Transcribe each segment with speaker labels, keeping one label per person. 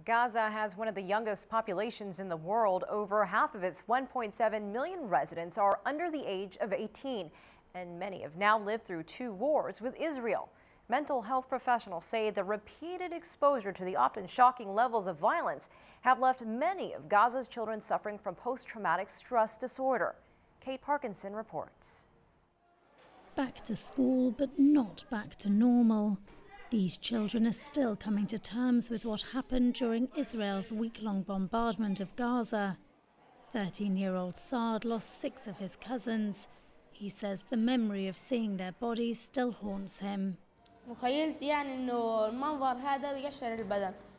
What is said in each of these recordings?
Speaker 1: Gaza has one of the youngest populations in the world. Over half of its 1.7 million residents are under the age of 18, and many have now lived through 2 wars with Israel. Mental health professionals say the repeated exposure to the often shocking levels of violence have left many of Gaza's children suffering from post-traumatic stress disorder. Kate Parkinson reports.
Speaker 2: Back to school, but not back to normal. These children are still coming to terms with what happened during Israel's week-long bombardment of Gaza. 13-year-old Saad lost 6 of his cousins. He says the memory of seeing their bodies still haunts him.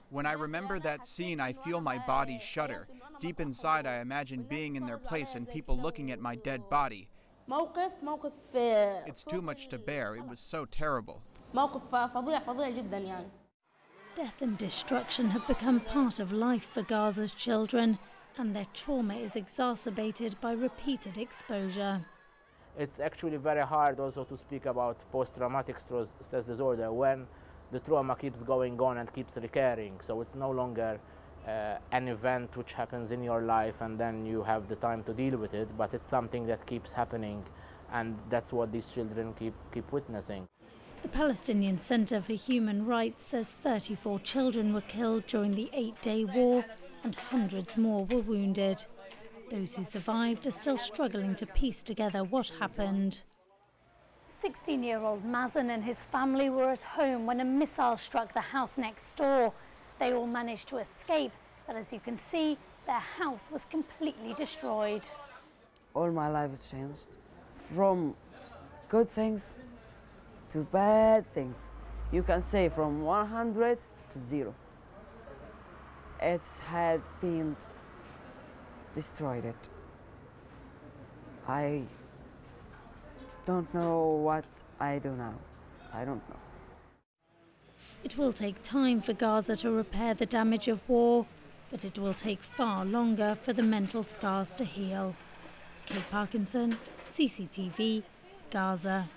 Speaker 3: When I remember that scene, I feel my body shudder. Deep inside, I imagine being in their place and people looking at my dead body. It's too much to bear. It was so terrible.
Speaker 2: Death and destruction have become part of life for Gaza's children, and their trauma is exacerbated by repeated exposure.
Speaker 4: It's actually very hard also to speak about post-traumatic stress disorder when the trauma keeps going on and keeps recurring. So it's no longer an event which happens in your life and then you have the time to deal with it, but it's something that keeps happening, and that's what these children keep witnessing.
Speaker 2: The Palestinian Center for Human Rights says 34 children were killed during the 8-day war and hundreds more were wounded. Those who survived are still struggling to piece together what happened. 16-year-old Mazen and his family were at home when a missile struck the house next door. They all managed to escape, but as you can see, their house was completely destroyed.
Speaker 5: All my life changed, from good things to bad things. You can say from 100 to 0. It had been destroyed. I don't know what I do now. I don't know.
Speaker 2: It will take time for Gaza to repair the damage of war, but it will take far longer for the mental scars to heal. Kate Parkinson, CCTV, Gaza.